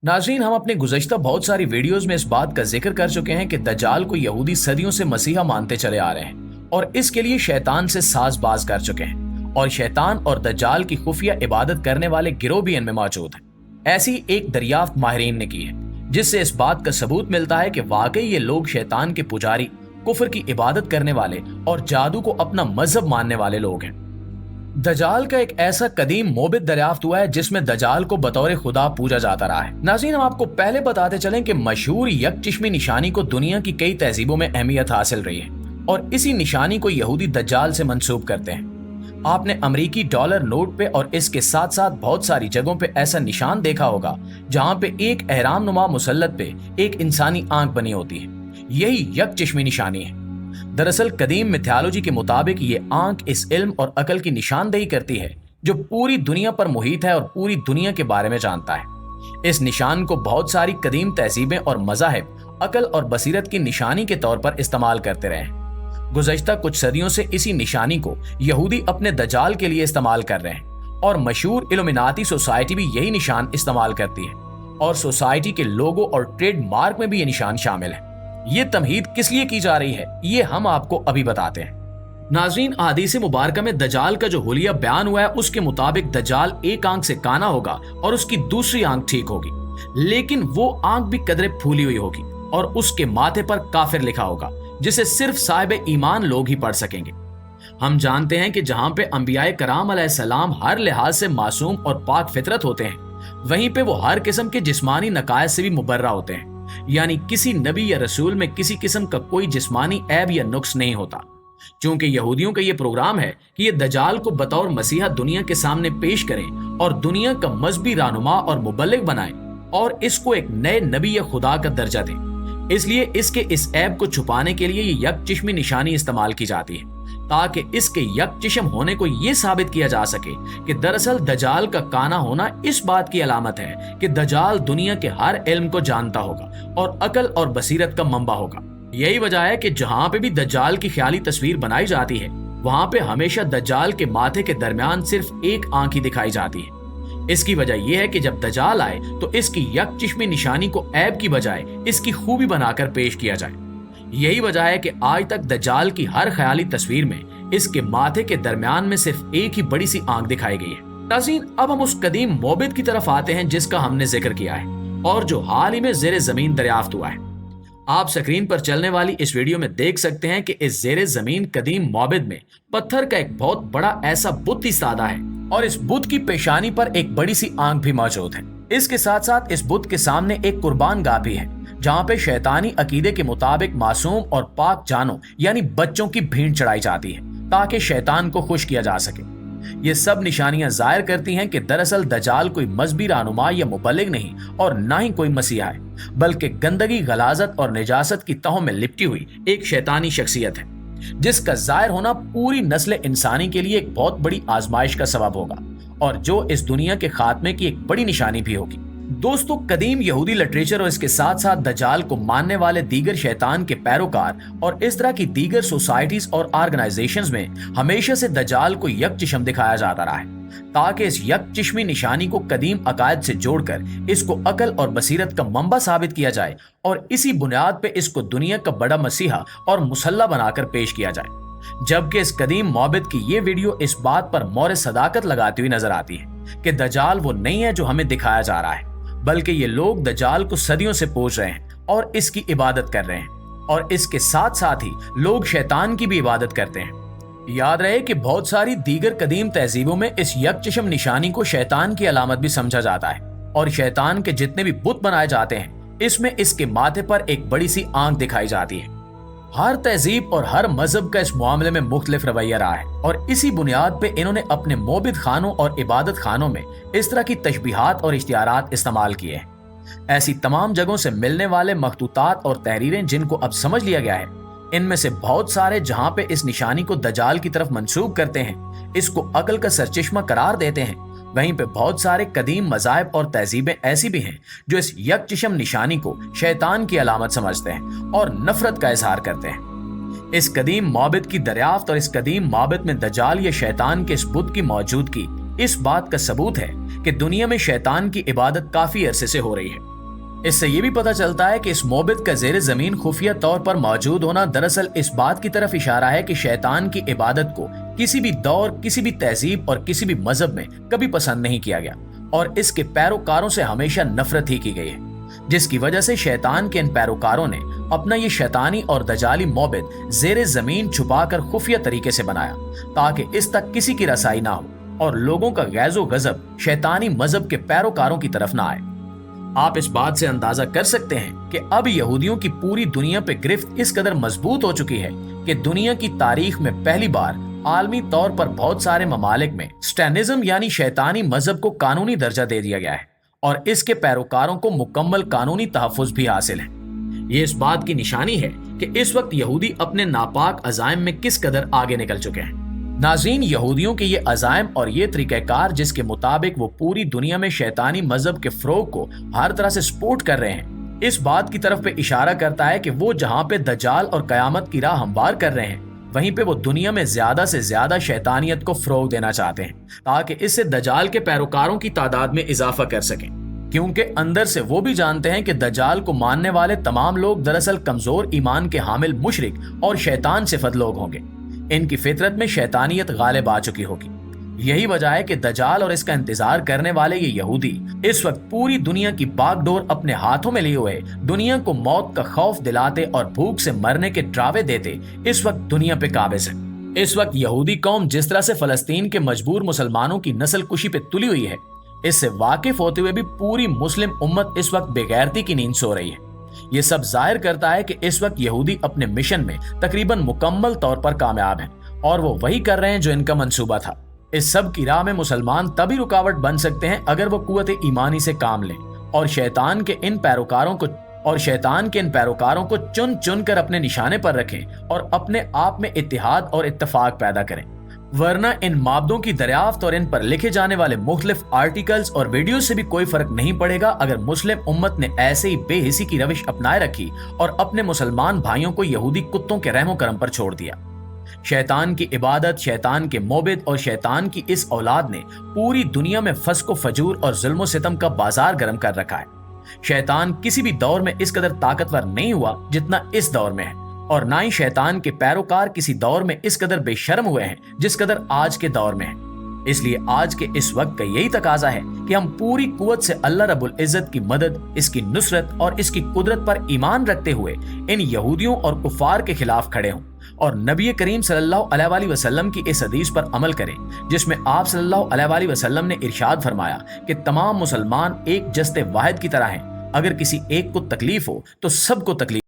नाज़रीन, हम अपने गुज़श्ता बहुत सारी वीडियोस में इस बात का जिक्र कर चुके हैं कि दज्जाल को यहूदी सदियों से मसीहा मानते चले आ रहे हैं और इसके लिए शैतान से साज़बाज कर चुके हैं और शैतान और दज्जाल की खुफिया इबादत करने वाले गिरोह भी इनमें मौजूद हैं। ऐसी एक दरियाफ्त माहिरीन ने की है जिससे इस बात का सबूत मिलता है कि वाकई ये लोग शैतान के पुजारी, कुफर की इबादत करने वाले और जादू को अपना मजहब मानने वाले लोग हैं। दजाल का एक ऐसा कदीम मोबित दरियाफ्त हुआ है जिसमें दजाल को बतौर खुदा पूजा जाता रहा है। नाज़रीन, हम आपको पहले बताते चलें कि मशहूर यकचिश्मी निशानी को दुनिया की कई तहजीबों में अहमियत हासिल रही है और इसी निशानी को यहूदी दज्जाल से मंसूब करते हैं। आपने अमरीकी डॉलर नोट पे और इसके साथ साथ बहुत सारी जगहों पे ऐसा निशान देखा होगा जहां पे एक एहराम नुमा मुसल्लत पे एक इंसानी आंख बनी होती है। यही यकचिश्मी निशानी है। दरअसल कदीम मिथोलॉजी के मुताबिक ये आंख इस इल्म और अकल की निशानदेही करती है जो पूरी दुनिया पर मुहित है और पूरी दुनिया के बारे में जानता है। इस निशान को बहुत सारी कदीम तहजीबें और मज़ाहिब अकल और बसीरत की निशानी के तौर पर इस्तेमाल करते रहे हैं। गुज़श्ता कुछ सदियों से इसी निशानी को यहूदी अपने दजाल के लिए इस्तेमाल कर रहे हैं और मशहूर इल्यूमिनाती सोसाइटी भी यही निशान इस्तेमाल करती है और सोसाइटी के लोगो और ट्रेडमार्क में भी ये निशान शामिल है। ये तमहीद किस लिए की जा रही है ये हम आपको अभी बताते हैं। नाज़रीन, हदीस मुबारक में दजाल का जो हुलिया बयान हुआ है उसके मुताबिक दजाल एक आंख से काना होगा और उसकी दूसरी आंख ठीक होगी, लेकिन वो आंख भी कदरे फूली हुई होगी और उसके माथे पर काफिर लिखा होगा जिसे सिर्फ साहिब ईमान लोग ही पढ़ सकेंगे। हम जानते हैं कि जहां पे अंबियाए कराम अलैहिस्सलाम हर लिहाज से मासूम और पाक फितरत होते हैं, वहीं पे वो हर किस्म के जिस्मानी नकायत से भी मुबर्रा होते हैं, यानी किसी नबी या रसूल में किसी किस्म का कोई जिस्मानी ऐब या नुक्स नहीं होता। क्योंकि यहूदियों का ये प्रोग्राम है कि ये दजाल को बतौर मसीहा दुनिया के सामने पेश करें और दुनिया का मजहबी रहनुमा और मुबल्लिग बनाएं और इसको एक नए नबी या खुदा का दर्जा दें। इसलिए इसके इस ऐब को छुपाने के लिए ये यकचिश्मी निशानी इस्तेमाल की जाती है ताकि इसके यकचिश्म होने को ये साबित किया जा सके कि दरअसल दजाल का काना होना इस बात की अलामत है कि दजाल दुनिया के हर इल्म को जानता होगा और अकल और बसीरत का मंबा होगा। यही वजह है कि जहां पे भी दज्जाल की ख्याली तस्वीर बनाई जाती है वहां पे हमेशा दज्जाल के माथे के दरमियान सिर्फ एक आंख ही दिखाई जाती है। इसकी वजह यह है कि जब दज्जाल आए तो इसकी यकचिश्मी निशानी को ऐब की बजाय इसकी खूबी बनाकर पेश किया जाए। यही वजह है कि आज तक दज्जाल की हर ख्याली तस्वीर में इसके माथे के दरमियान में सिर्फ एक ही बड़ी सी आंख दिखाई गई है। नाज़रीन, अब हम उस कदीम मोबित की तरफ आते हैं जिसका हमने जिक्र किया है और जो हाल ही में ज़ेरे ज़मीन दरियाफ्त हुआ है। आप स्क्रीन पर चलने वाली इस वीडियो में देख सकते हैं कि इस ज़ेरे ज़मीन कदीम मोबित में पत्थर का एक बहुत बड़ा ऐसा बुत इस्तादा है और इस बुत की पेशानी पर एक बड़ी सी आंख भी मौजूद है। इसके साथ साथ इस बुत के सामने एक कुर्बान गाह भी है जहां पे शैतानी अकीदे के मुताबिक मासूम और पाक जानों यानी बच्चों की भीड़ चढ़ाई जाती है ताकि शैतान को खुश किया जा सके। ये सब निशानियां जाहिर करती हैं कि दरअसल दजाल कोई मजहबी रहनुमा या मुबल्लिग नहीं और ना ही कोई मसीहा है, बल्कि गंदगी, गलाजत और निजासत की तहों में लिपटी हुई एक शैतानी शख्सियत है जिसका जाहिर होना पूरी नस्ल इंसानी के लिए एक बहुत बड़ी आजमाइश का सबब होगा और जो इस दुनिया के खात्मे की एक बड़ी निशानी भी होगी। दोस्तों, कदीम यहूदी लिटरेचर और इसके साथ साथ दजाल को मानने वाले दीगर शैतान के पैरोकार और इस तरह की दीगर सोसाइटीज और ऑर्गेनाइजेशंस में हमेशा से दजाल को यकचिश्म दिखाया जाता रहा है ताकि इस यकचिश्मी निशानी को कदीम अकायद से जोड़कर इसको अकल और बसीरत का मंबा साबित किया जाए और इसी बुनियाद पे इसको दुनिया का बड़ा मसीहा और मुसल्ला बनाकर पेश किया जाए। जबकि इस कदीम मोबित की ये वीडियो इस बात पर मोहर सदाकत लगाती हुई नजर आती है कि दजाल वो नहीं है जो हमें दिखाया जा रहा है, बल्कि ये लोग दजाल को सदियों से पूज रहे हैं और इसकी इबादत कर रहे हैं और इसके साथ साथ ही लोग शैतान की भी इबादत करते हैं। याद रहे कि बहुत सारी दीगर कदीम तहजीबों में इस यकचिश्म निशानी को शैतान की अलामत भी समझा जाता है और शैतान के जितने भी बुत बनाए जाते हैं इसमें इसके माथे पर एक बड़ी सी आंख दिखाई जाती है। हर तहजीब और हर मजहब का इस मामले में मुख्तलिफ रवैया रहा है और इसी बुनियाद पे इन्होंने अपने मोबित खानों और इबादत खानों में इस तरह की तशबीहात और इश्तिहारात इस्तेमाल किए हैं। ऐसी तमाम जगहों से मिलने वाले मखतूतात और तहरीरें जिनको अब समझ लिया गया है, इनमें से बहुत सारे जहां पे इस निशानी को दजाल की तरफ मंसूब करते हैं, इसको अकल का सरचश्मा करार देते हैं, वहीं पे बहुत सारे कदीम मज़ाहिब और तहजीबें ऐसी भी हैं जो इस यकचिश्म निशानी को शैतान की अलामत समझते हैं और नफरत का इजहार करते हैं। इस कदीम माबिद की दरियाफ्त और इस कदीम माबिद में दजाल या शैतान के इस बुत की मौजूदगी इस बात का सबूत है कि दुनिया में शैतान की इबादत काफी अरसे से हो रही है इससे ये भी पता चलता है कि इस मोबिद का ज़ेरे ज़मीन खुफिया तौर पर मौजूद होना दरअसल इस बात की तरफ इशारा है कि शैतान की इबादत को किसी भी दौर, किसी भी तहजीब और किसी भी मजहब में कभी पसंद नहीं किया गया और इसके पैरोकारों से हमेशा नफरत ही की गई है, जिसकी वजह से शैतान के इन पैरोकारों ने अपना ये शैतानी और दजाली मोबिद ज़ेरे ज़मीन छुपाकर खुफिया तरीके से बनाया ताकि इस तक किसी की रसाई ना हो और लोगों का गैज़ो गजब शैतानी मजहब के पैरोकारों की तरफ ना आए। आप इस बात से अंदाजा कर सकते हैं कि अब यहूदियों की पूरी दुनिया पे गिरफ्त इस कदर मजबूत हो चुकी है कि दुनिया की तारीख में पहली बार आलमी तौर पर बहुत सारे ममालिक में स्टैनिज्म यानी शैतानी मजहब को कानूनी दर्जा दे दिया गया है और इसके पैरोकारों को मुकम्मल कानूनी तहफ़्फ़ुज़ भी हासिल है। ये इस बात की निशानी है कि इस वक्त यहूदी अपने नापाक अज़ाइम में किस कदर आगे निकल चुके हैं। नाज़रीन, यहूदियों के ये अज़ाइम और ये तरीक़ाकार जिसके मुताबिक वो पूरी दुनिया में शैतानी मजहब के फ़रोग़ को हर तरह से सपोर्ट कर रहे हैं, इस बात की तरफ पे इशारा करता है कि वो जहाँ पे दज्जाल और क़यामत की राह हमवार कर रहे हैं, वहीं पे वो दुनिया में ज्यादा से ज्यादा शैतानियत को फ़रोग़ देना चाहते हैं ताकि इससे दज्जाल के पैरोकारों की तादाद में इजाफा कर सकें, क्योंकि अंदर से वो भी जानते हैं कि दज्जाल को मानने वाले तमाम लोग दरअसल कमजोर ईमान के हामिल मुशरिक और शैतान सिफत लोग होंगे। इनकी फितरत में शैतानियत गालिब आ चुकी होगी। यही वजह है कि दज्जाल और इसका इंतजार करने वाले ये यहूदी इस वक्त पूरी दुनिया की बागडोर अपने हाथों में लिए हुए दुनिया को मौत का खौफ दिलाते और भूख से मरने के ड्रावे देते इस वक्त दुनिया पे काबिज है। इस वक्त यहूदी कौम जिस तरह से फलस्तीन के मजबूर मुसलमानों की नस्ल कुशी पे तुली हुई है, इससे वाकिफ होते हुए भी पूरी मुस्लिम उम्मत इस वक्त बेगैरती की नींद सो रही है। ये सब जाहिर करता है कि इस वक्त यहूदी अपने मिशन में तकरीबन मुकम्मल तौर पर कामयाब हैं और वो वही कर रहे हैं जो इनका मंसूबा था। इस सब की राह में मुसलमान तभी रुकावट बन सकते हैं अगर वो कुव्वत ईमानी से काम लें और शैतान के इन पैरोकारों को चुन चुन कर अपने निशाने पर रखें और अपने आप में इत्तेहाद और इत्तेफाक पैदा करें। वरना इन माबदों की दरियाफ्त और इन पर लिखे जाने वाले मुख्तलिफ आर्टिकल्स और वीडियो से भी कोई फर्क नहीं पड़ेगा अगर मुस्लिम उम्मत ने ऐसे ही बेहिसी की रविश अपनाए रखी और अपने मुसलमान भाइयों को यहूदी कुत्तों के रहमो करम पर छोड़ दिया। शैतान की इबादत, शैतान के मोबिद और शैतान की इस औलाद ने पूरी दुनिया में फस्को फजूर और जुल्म सितम का बाजार गर्म कर रखा है। शैतान किसी भी दौर में इस कदर ताकतवर नहीं हुआ जितना इस दौर में है और ना ही शैतान के पैरोकार किसी दौर में इस कदर बेशर्म हुए हैं जिस कदर आज के दौर में है। इसलिए आज के इस वक्त का यही तकाजा है कि हम पूरी कुव्वत से अल्लाह रब्बुल इज्जत की मदद, इसकी नुसरत और इसकी कुदरत पर ईमान रखते हुए इन यहूदियों और कुफार के खिलाफ खड़े हों और नबी करीम सल्लल्लाहु अलैहि वसल्लम की इस हदीस पर अमल करें जिसमें आप सल्लल्लाहु अलैहि वसल्लम ने इरशाद फरमाया कि तमाम मुसलमान एक जस्ते वाहिद की तरह हैं। अगर किसी एक को तकलीफ हो तो सबको तकलीफ